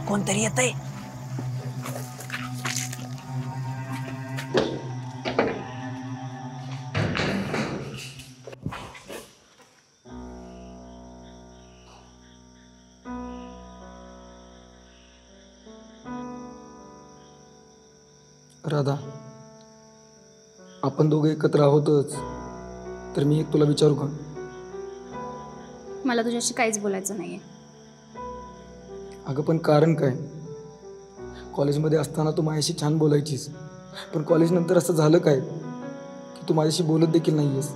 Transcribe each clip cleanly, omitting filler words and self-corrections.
कोणतरी येतंय. राधा, आपण दोघे एकत्र आहोतच, तर मी एक तुला विचारू का? मला तुझ्याशी काहीच बोलायचं नाहीये. अगं पण कारण काय? कॉलेजमध्ये असताना तू माझ्याशी छान बोलायचीस, पण कॉलेज नंतर असं झालं काय की तू माझ्याशी बोलत देखील नाही आहेस?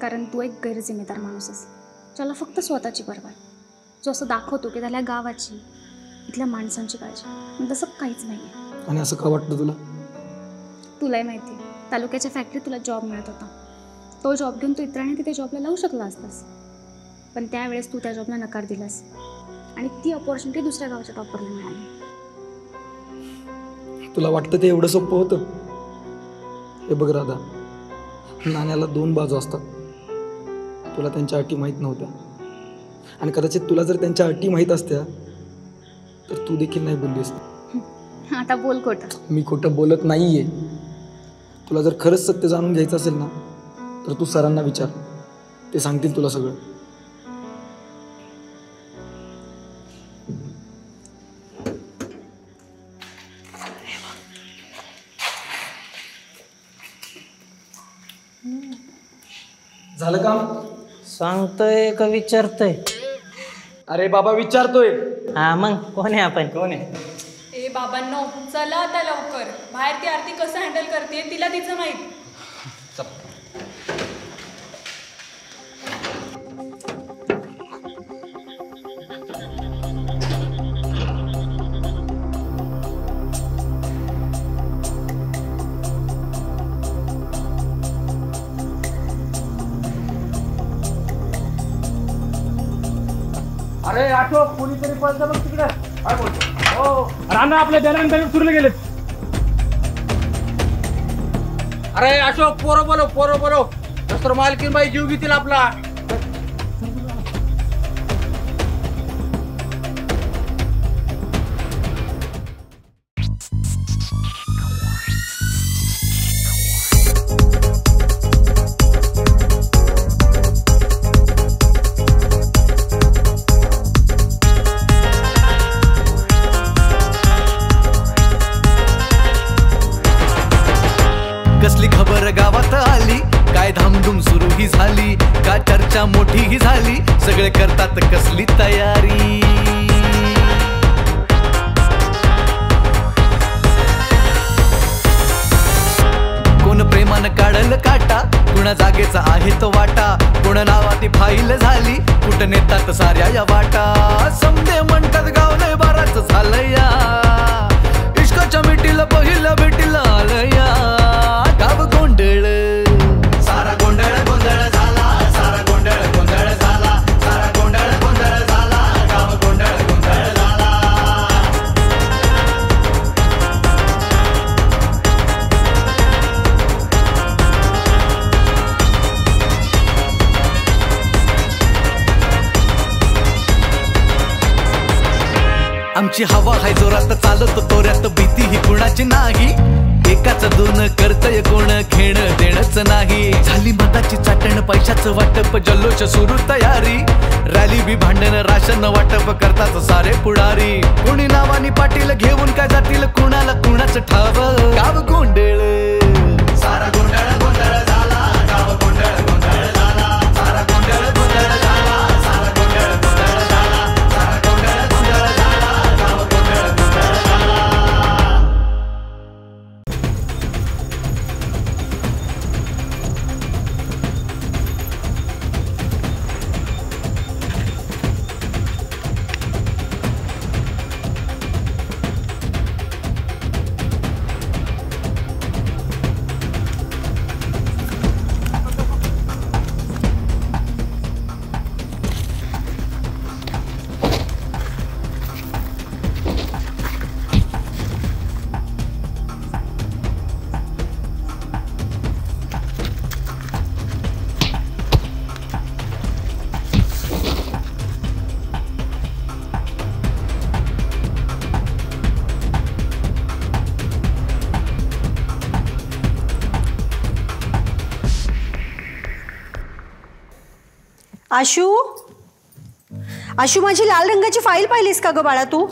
कारण तू एक गैरजिम्मेदार माणूस आहेस, ज्याला फक्त स्वतःची पर्वा आहे, जो असं दाखवतो की त्याला गावाची, इथल्या माणसांची काळजी, पण तसं काहीच नाही आहे. आणि असं का वाटतं तुला? तुलाही माहिती आहे, तालुक्याच्या फॅक्टरीत तुला जॉब मिळत होता. तो जॉब घेऊन तू इतरांनी तिथे जॉबला लावू शकला असतास, पण त्यावेळेस तू त्या जॉबला नकार दिलास आणि ती अपॉर्च्युनिटी दुसऱ्या गावच्या टॉपरला मिळाली. तुला वाटतं ते एवढं सोपं होतं? हे बघ राधा, नाण्याला दोन बाजू असतात. तुला त्यांच्या अटी माहीत नव्हत्या, आणि कदाचित तुला जर त्यांच्या अटी माहीत असत्या तर तू देखील नाही बोलली असती. आता बोल खोटं. मी खोटं बोलत नाहीये. तुला जर खरंच सत्य जाणून घ्यायचं असेल ना, तर तू सरांना विचार, ते सांगतील तुला सगळं. झालं काम? सांगतोय का विचारतोय? अरे बाबा विचारतोय. हा मग कोण आहे आपण? कोण आहे? ए बाबांनो, चला आता लवकर. बाहेर ती आरती कसं हँडल करते तिला तिचं माहीत. अरे आठव, कोणीतरी पळतं बघ तिकडे. काय बोलतो? हो राणा आपल्या बॅनर सुरले गेलेत. अरे अशोक, पोरं बोलव नसतर मालकीन बाई जीव घेतील आपला. कसली खबर गावात आली, काय धामधूम सुरू ही झाली, का चर्चा मोठी ही झाली, सगळे करतात कसली तयारी. कोण प्रेमानं काढल काटा, कुणा जागेचा आहे तो वाटा, कोण नावाती फाईल झाली, कुठं नेतात साऱ्या या वाटा. समजे म्हणतात गावलंय बाराच झालंया, इश्काच्या मिठीला पहिल्या भेटीला आलया. गाव गोंधळ, सारा गोंधळ गोंधळ झाला, सारा गोंधळ गोंधळ झाला, सारा गोंधळ गोंधळ झाला, गाव गोंधळ गोंधळ झाला. आमची हवा हाय जोरात चालत तोऱ्यात, भीती ही कुणाची नाही, एकाच दोन करतय कोण घेणं देणंच नाही. झाली मताची चाटण, पैशाचं वाटप, जल्लोष सुरू तयारी, रॅली बी भांडण, राशन वाटप करतात सारे पुढारी. कोणी नावानी पाटील घेऊन काय जातील, कुणाला कुणाचं ठाव. गाव गोंधळ, सारा गोंधळ गोंधळ झाला, गाव गोंधळ गोंधळ झाला, सारा गोंधळ गोंधळ झाला, सारा गोंधळ गोंधळ झाला, सारा गोंधळ गोंधळ झाला, गाव गोंधळ गोंधळ झाला. आशू आशू माझी लाल रंगाची फाईल पाहिलीस का ग बाळा तू?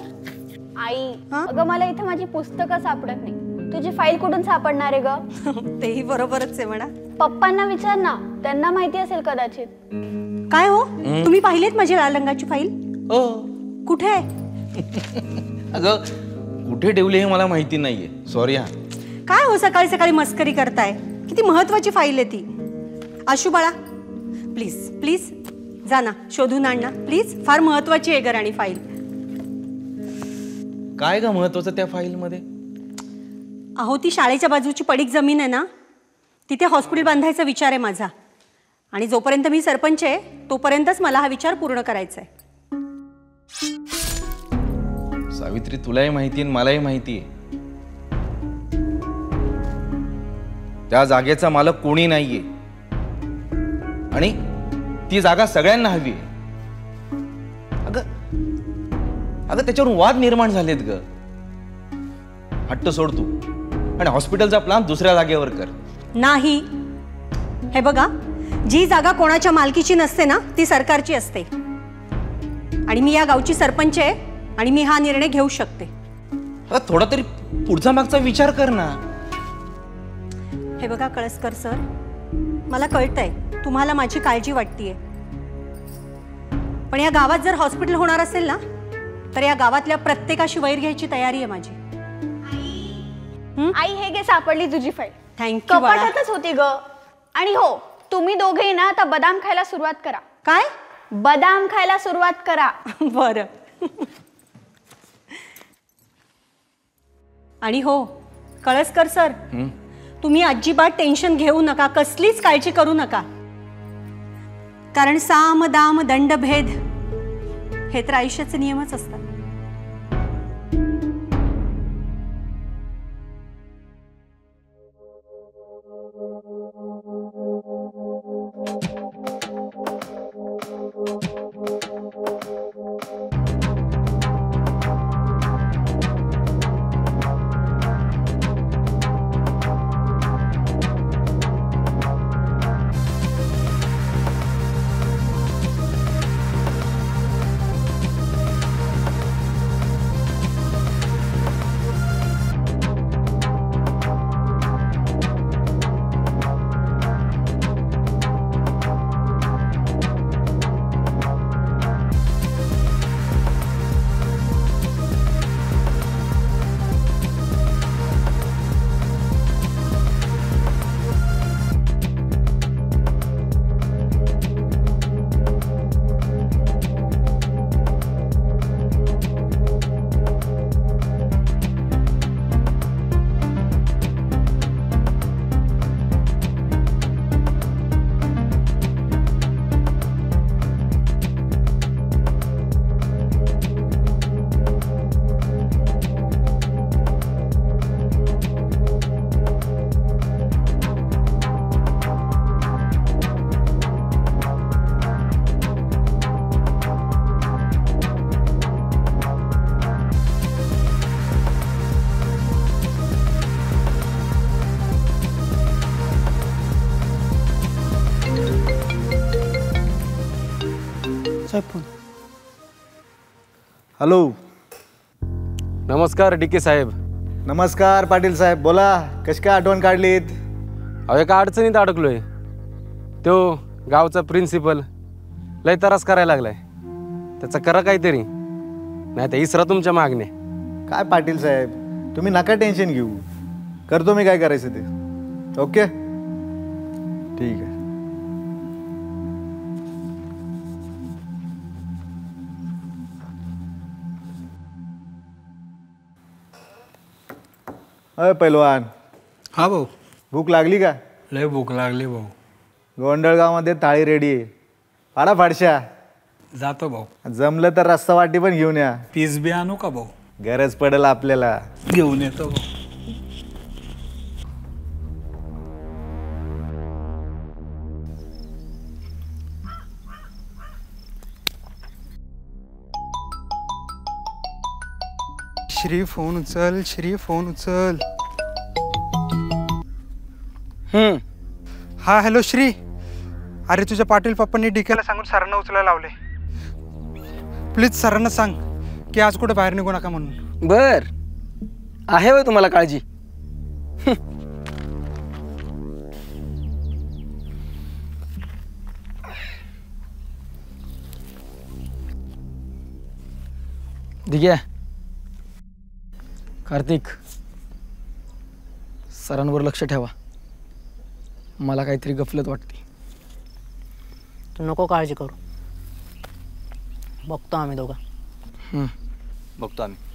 आई अगं मला इथे माझी पुस्तकं सापडत नाही. तुझी फाईल कुठून सापडणार आहे ग? तेही बरोबरच आहे म्हणा. पप्पांना विचार ना, त्यांना माहिती असेल कदाचित. काय हो तुम्ही पाहिलेत माझी लाल रंगाची फाईल? हो. कुठे आहे? अगं कुठे ठेवली हे मला माहिती नाहीये, सॉरी हा. काय हो सकाळी सकाळी मस्करी करताय? किती महत्वाची फाईल आहे ती. आशू बाळा प्लीज प्लीज जा ना, शोधून आण ना प्लीज. फार महत्वाची आहे ग राणी फाईल. काय का महत्वाचं त्या फाईल मध्ये? अहो ती शाळेच्या बाजूची पडीक जमीन आहे ना, तिथे हॉस्पिटल बांधायचा विचार आहे माझा. आणि जोपर्यंत मी सरपंच आहे तोपर्यंतच मला हा विचार पूर्ण करायचा आहे. सावित्री, तुलाही माहिती आहे मलाही माहिती आहे, त्या जागेचा मालक कोणी नाहीये आणि ती जागा सगळ्यांना हवी आहे. अगं त्याच्यावरून वाद निर्माण झालेत ग. हट्ट सोड तू आणि हॉस्पिटलचा प्लॅन दुसऱ्या जागेवर कर. नाही, हे बघा, जी जागा कोणाच्या मालकीची नसते ना ती सरकारची असते. आणि मी या गावची सरपंच आहे आणि मी हा निर्णय घेऊ शकते. थोडा तरी पुढचा मागचा विचार कर ना. हे बघा कळसकर सर, मला कळतंय तुम्हाला माझी काळजी वाटतेय, पण या गावात जर हॉस्पिटल होणार असेल ना तर या गावातल्या प्रत्येकाशी वैर घ्यायची तयारी आहे माझी. आई हे घे, सापडली तुझी फाईल. थँक्यू. कपाटातच होती ग. आणि हो, तुम्ही दोघेही ना आता बदाम खायला सुरुवात करा. काय? बदाम खायला सुरुवात करा. बरं. आणि हो कळसकर सर, तुम्ही अजिबात टेन्शन घेऊ नका, कसलीच काळजी करू नका. कारण साम दाम दंड भेद हे तर आयुष्याचे नियमच असतात. हॅलो. नमस्कार DK साहेब. नमस्कार पाटील साहेब, बोला. कशी काय आठवण काढलीत? अहो एका अडचणीत अडकलोय. तो गावचा प्रिन्सिपल लय त्रास करायला लागलाय. त्याचा करा काहीतरी, नाही तर इसरा तुमच्या मागण्या. काय पाटील साहेब, तुम्ही नका टेन्शन घेऊ, करतो मी काय करायचं ते. ओके ठीक आहे. अय पैलवान. हा भाऊ. भूक लागली का? लय भूक लागली भाऊ. गोंधळगावमध्ये थाळी रेडी आहे, फाडा फाडशा. जातो भाऊ. जमलं तर रस्सा वाटी पण घेऊन या. पीस बी आणू का भाऊ? गरज पडेल आपल्याला. घेऊन येतो भाऊ. श्री फोन उचल, श्री फोन उचल. हा हॅलो श्री. अरे तुझ्या पाटील पप्पांनी डीकेला सांगून सरांना उचलायला लावले. प्लीज सरांना सांग की आज कुठे बाहेर निघू नका म्हणून. बर आहे होय तुम्हाला काळजी. दिग्या, कार्तिक, सरांवर लक्ष ठेवा. मला काहीतरी गफलत वाटते. तू नको काळजी करू, बघतो आम्ही दोघं. बघतो आम्ही.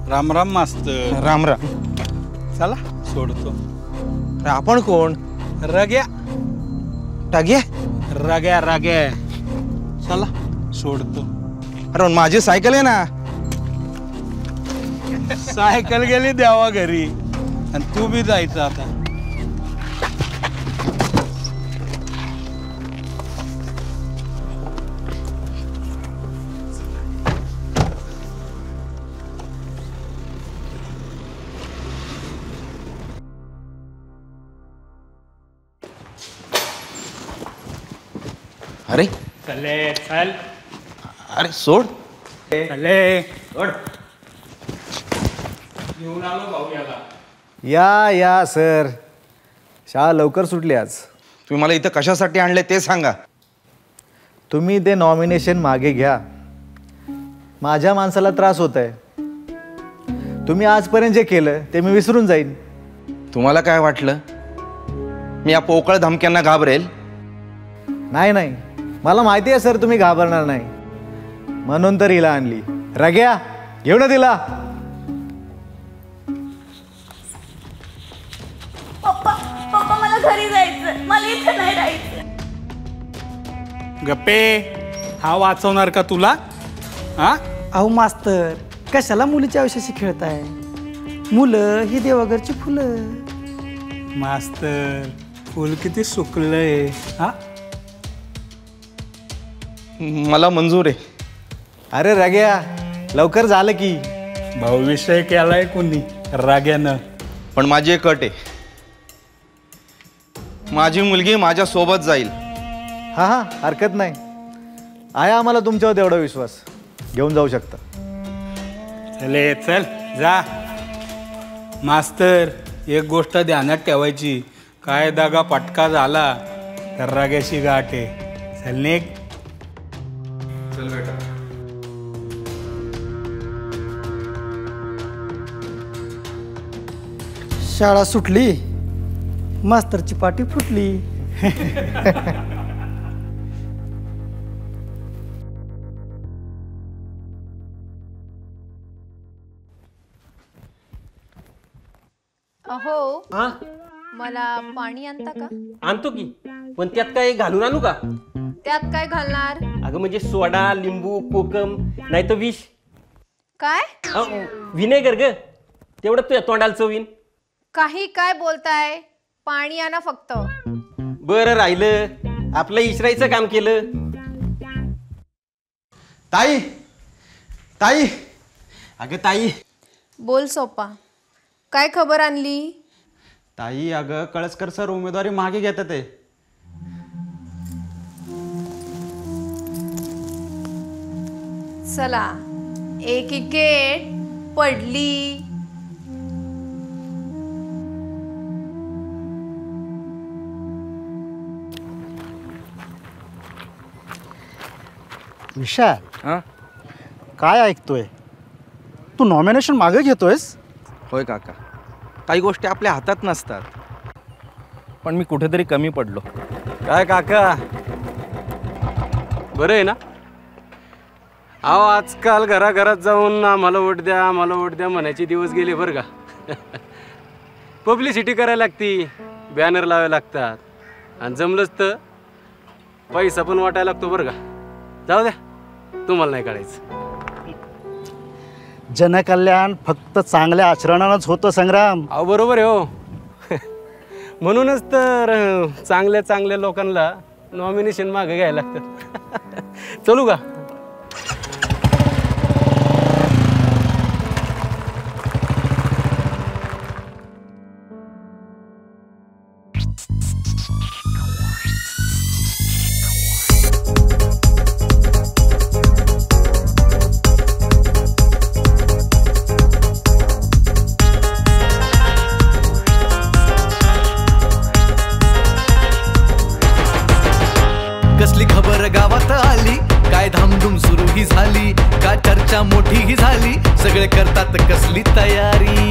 राम राम मास्तर. राम राम. चला सोडतो. आपण कोण? रग्या. टाग्या? रग्या रग्या. चला सोडतो. अरे माझी सायकल आहे ना. सायकल गेली द्यावा घरी आणि तू बी जायचं आता. अरे चले चल. अरे सोड. चले सोड. घेऊन आलो भाऊ याला. या सर. शाळा लवकर सुटली आज. तुम्ही मला इथं कशासाठी आणले ते सांगा. तुम्ही ते नॉमिनेशन मागे घ्या. माझ्या माणसाला त्रास होत आहे. तुम्ही आजपर्यंत जे केलं ते मी विसरून जाईन. तुम्हाला काय वाटलं मी या पोकळ धमक्यांना घाबरेल? नाही, मला माहिती आहे सर तुम्ही घाबरणार नाही. म्हणून तर हिला आणली. रग्या, घेऊ ना तिला. पप्पा मला घरी जायचं, मला इथे नाही राहायचं. गप्पे, हा वाचवणार का तुला? हा? अहो मास्तर, कशाला मुलीच्या आयुष्याशी खेळताय? मुलं ही देवाघरची फुलं. मास्तर, फुल किती सुकलंय. हा? मला मंजूर आहे. अरे रग्या, लवकर झालं की. भाऊ विषय केलाय कोणी राग्यानं. पण माझी एक अट आहे. माझी मुलगी माझ्या सोबत जाईल. हा हरकत नाही. आहे आम्हाला तुमच्यावर तेवढा विश्वास. घेऊन जाऊ शकता. चले चल जा. मास्तर, एक गोष्ट ध्यानात ठेवायची. काय दागा पटका झाला तर राग्याशी गाठ आहे. चल निघ. चल बेटा. शाळा सुटली, मास्तरची पाटी फुटली. अहो, मला पाणी आणता का? आणतो की, पण त्यात काय घालून आणू का? त्यात काय घालणार? अगं म्हणजे सोडा, लिंबू, कोकम, नाही तर विष. काय? व्हिनेगर ग, तेवढं तुझ्या तोंडाला चवीन. काही काय बोलताय? पाणी आणा फक्त. बरं राहिलं, आपलं इशरायचं काम केलं. ताई, ताई, अगं ताई. बोल सोपा, काय खबर आणली? ताई, अगं कळसकर सर उमेदवारी मागे घेतात आहे. चला, एक विकेट पडली. विशाल, काय ऐकतोय तू? नॉमिनेशन मागे घेतोयस? होय काका, काही गोष्टी आपल्या हातात नसतात. पण मी कुठेतरी कमी पडलो. काय काका, बरं आहे ना? अहो, आजकाल घराघरात जाऊन आम्हाला वोट द्या, आम्हाला वोट द्या म्हणायचे दिवस गेले बरं का. पब्लिसिटी करायला लागती, बॅनर लावायला लागतात, आणि जमलंच तर पैसा पण वाटायला लागतो बरं का. जाऊ द्या, तुम्हाला नाही काढायचं. जनकल्याण फक्त चांगल्या आचरणानंच होतं संग्राम. अहो बरोबर आहे हो. म्हणूनच तर चांगल्या चांगल्या लोकांना नॉमिनेशन मागे घ्यायला लागतं. चलू का? कसली खबर गावात आली, काय धामधूम सुरू ही झाली, का चर्चा मोठी ही झाली, सगळे करतात कसली तयारी.